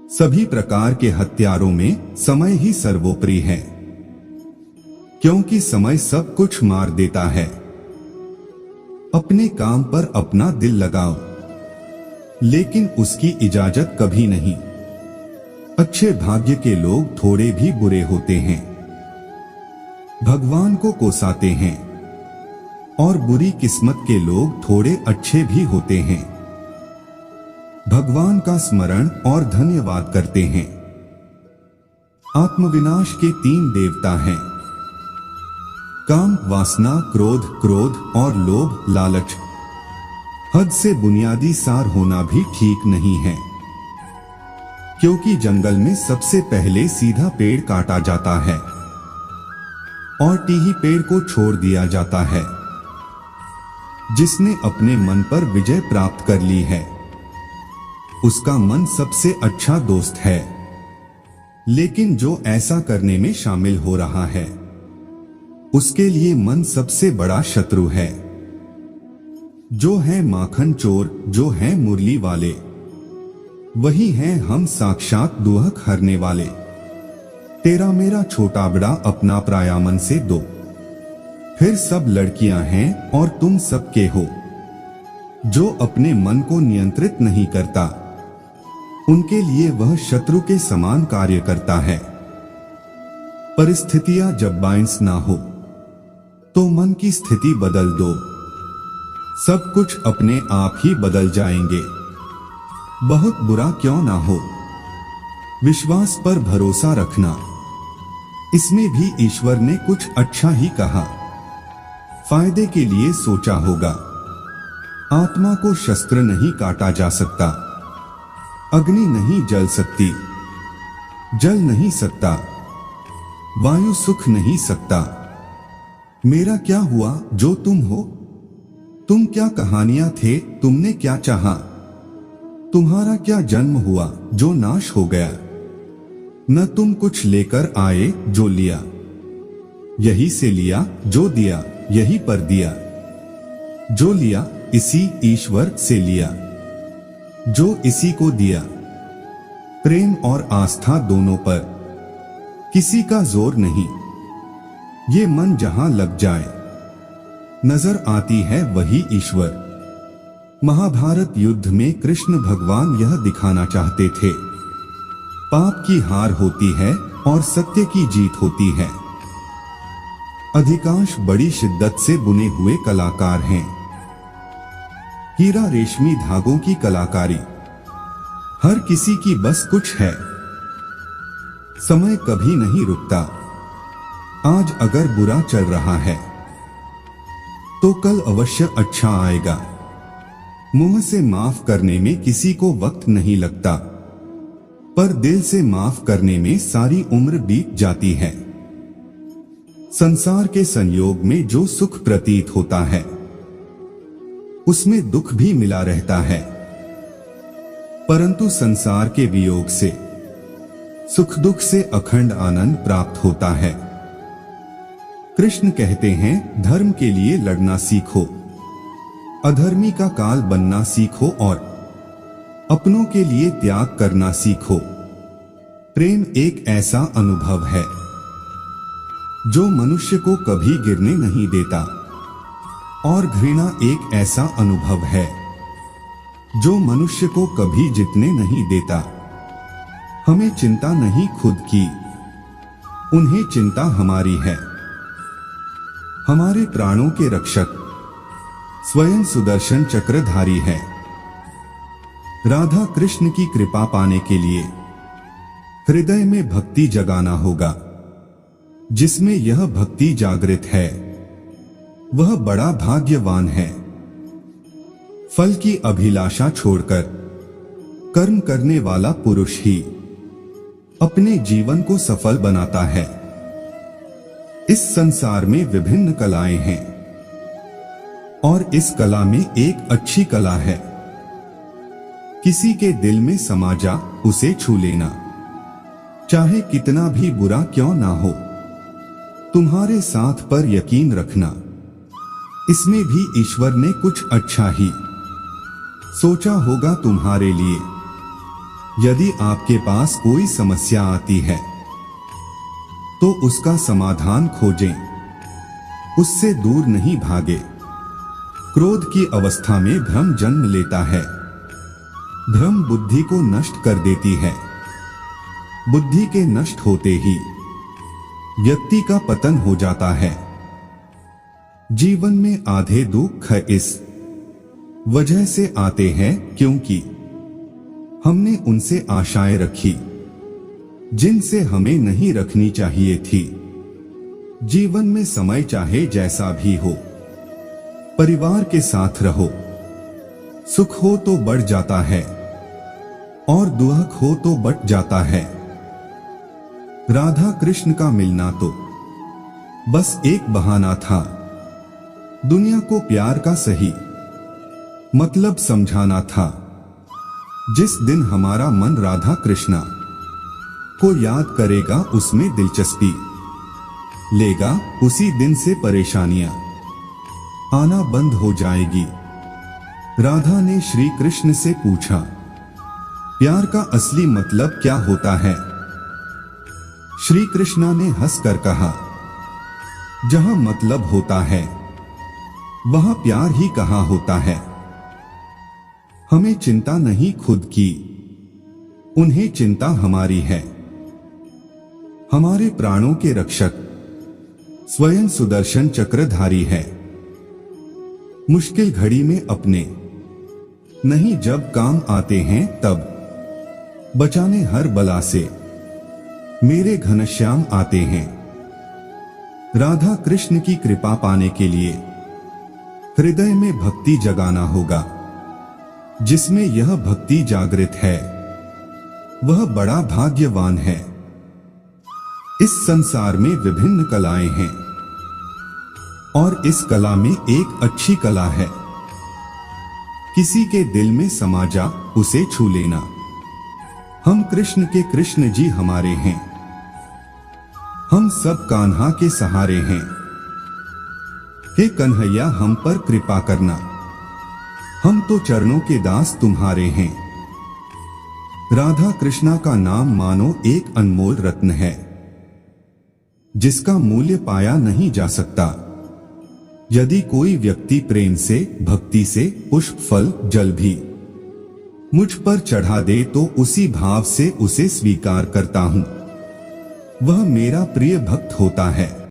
सभी प्रकार के हथियारों में समय ही सर्वोपरि है, क्योंकि समय सब कुछ मार देता है। अपने काम पर अपना दिल लगाओ, लेकिन उसकी इजाजत कभी नहीं। अच्छे भाग्य के लोग थोड़े भी बुरे होते हैं, भगवान को कोसाते हैं, और बुरी किस्मत के लोग थोड़े अच्छे भी होते हैं, भगवान का स्मरण और धन्यवाद करते हैं। आत्मविनाश के 3 देवता हैं, काम, वासना, क्रोध और लोभ, लालच। हद से बुनियादी सार होना भी ठीक नहीं है, क्योंकि जंगल में सबसे पहले सीधा पेड़ काटा जाता है और टीही पेड़ को छोड़ दिया जाता है। जिसने अपने मन पर विजय प्राप्त कर ली है, उसका मन सबसे अच्छा दोस्त है, लेकिन जो ऐसा करने में शामिल हो रहा है, उसके लिए मन सबसे बड़ा शत्रु है। जो है माखन चोर, जो है मुरली वाले, वही हैं हम साक्षात दुहक हरने वाले। तेरा मेरा छोटा बड़ा अपना प्रायामन से दो, फिर सब लड़कियां हैं और तुम सबके हो। जो अपने मन को नियंत्रित नहीं करता, उनके लिए वह शत्रु के समान कार्य करता है। परिस्थितियां जब बायंस ना हो, तो मन की स्थिति बदल दो, सब कुछ अपने आप ही बदल जाएंगे। बहुत बुरा क्यों ना हो, विश्वास पर भरोसा रखना, इसमें भी ईश्वर ने कुछ अच्छा ही कहा। फायदे के लिए सोचा होगा। आत्मा को शस्त्र नहीं काटा जा सकता, अग्नि नहीं जल सकती, जल नहीं सकता, वायु सुख नहीं सकता। मेरा क्या हुआ जो तुम हो? तुम क्या कहानियां थे, तुमने क्या चाहा? तुम्हारा क्या जन्म हुआ जो नाश हो गया? न तुम कुछ लेकर आए जो लिया, यही से लिया, जो दिया यही पर दिया। जो लिया इसी ईश्वर से लिया, जो इसी को दिया। प्रेम और आस्था दोनों पर, किसी का जोर नहीं। ये मन जहां लग जाए, नजर आती है वही ईश्वर। महाभारत युद्ध में कृष्ण भगवान यह दिखाना चाहते थे, पाप की हार होती है और सत्य की जीत होती है। अधिकांश बड़ी शिद्दत से बुने हुए कलाकार हैं। हीरा रेशमी धागों की कलाकारी हर किसी की बस कुछ है। समय कभी नहीं रुकता। आज अगर बुरा चल रहा है, तो कल अवश्य अच्छा आएगा। मुंह से माफ करने में किसी को वक्त नहीं लगता, पर दिल से माफ करने में सारी उम्र बीत जाती है। संसार के संयोग में जो सुख प्रतीत होता है, उसमें दुख भी मिला रहता है, परंतु संसार के वियोग से, सुख दुख से अखंड आनंद प्राप्त होता है। कृष्ण कहते हैं, धर्म के लिए लड़ना सीखो, अधर्मी का काल बनना सीखो और अपनों के लिए त्याग करना सीखो। प्रेम एक ऐसा अनुभव है जो मनुष्य को कभी गिरने नहीं देता, और घृणा एक ऐसा अनुभव है जो मनुष्य को कभी जीतने नहीं देता। हमें चिंता नहीं खुद की, उन्हें चिंता हमारी है। हमारे प्राणों के रक्षक स्वयं सुदर्शन चक्रधारी है। राधा कृष्ण की कृपा पाने के लिए हृदय में भक्ति जगाना होगा। जिसमें यह भक्ति जागृत है, वह बड़ा भाग्यवान है। फल की अभिलाषा छोड़कर कर्म करने वाला पुरुष ही अपने जीवन को सफल बनाता है। इस संसार में विभिन्न कलाएं हैं, और इस कला में एक अच्छी कला है। किसी के दिल में समा जा, उसे छू लेना, चाहे कितना भी बुरा क्यों ना हो। तुम्हारे साथ पर यकीन रखना, इसमें भी ईश्वर ने कुछ अच्छा ही सोचा होगा तुम्हारे लिए। यदि आपके पास कोई समस्या आती है तो उसका समाधान खोजें, उससे दूर नहीं भागे। क्रोध की अवस्था में भ्रम जन्म लेता है। भ्रम बुद्धि को नष्ट कर देती है। बुद्धि के नष्ट होते ही व्यक्ति का पतन हो जाता है। जीवन में आधे दुख इस वजह से आते हैं क्योंकि हमने उनसे आशाएं रखी जिनसे हमें नहीं रखनी चाहिए थी। जीवन में समय चाहे जैसा भी हो, परिवार के साथ रहो। सुख हो तो बढ़ जाता है और दुख हो तो बट जाता है। राधा कृष्ण का मिलना तो बस एक बहाना था। दुनिया को प्यार का सही मतलब समझाना था। जिस दिन हमारा मन राधा कृष्णा को याद करेगा, उसमें दिलचस्पी लेगा, उसी दिन से परेशानियां आना बंद हो जाएगी। राधा ने श्री कृष्ण से पूछा, प्यार का असली मतलब क्या होता है? श्री कृष्णा ने हंसकर कहा, जहां मतलब होता है वहां प्यार ही कहाँ होता है। हमें चिंता नहीं खुद की, उन्हें चिंता हमारी है। हमारे प्राणों के रक्षक स्वयं सुदर्शन चक्रधारी है। मुश्किल घड़ी में अपने नहीं जब काम आते हैं तब, बचाने हर बला से मेरे घनश्याम आते हैं। राधा कृष्ण की कृपा पाने के लिए हृदय में भक्ति जगाना होगा। जिसमें यह भक्ति जागृत है वह बड़ा भाग्यवान है। इस संसार में विभिन्न कलाएं हैं और इस कला में एक अच्छी कला है। किसी के दिल में समा जा उसे छू लेना। हम कृष्ण के कृष्ण जी हमारे हैं। हम सब कान्हा के सहारे हैं। हे कन्हैया, हम पर कृपा करना। हम तो चरणों के दास तुम्हारे हैं। राधा कृष्णा का नाम मानो एक अनमोल रत्न है जिसका मूल्य पाया नहीं जा सकता। यदि कोई व्यक्ति प्रेम से, भक्ति से पुष्प, फल, जल भी मुझ पर चढ़ा दे तो उसी भाव से उसे स्वीकार करता हूं। वह मेरा प्रिय भक्त होता है।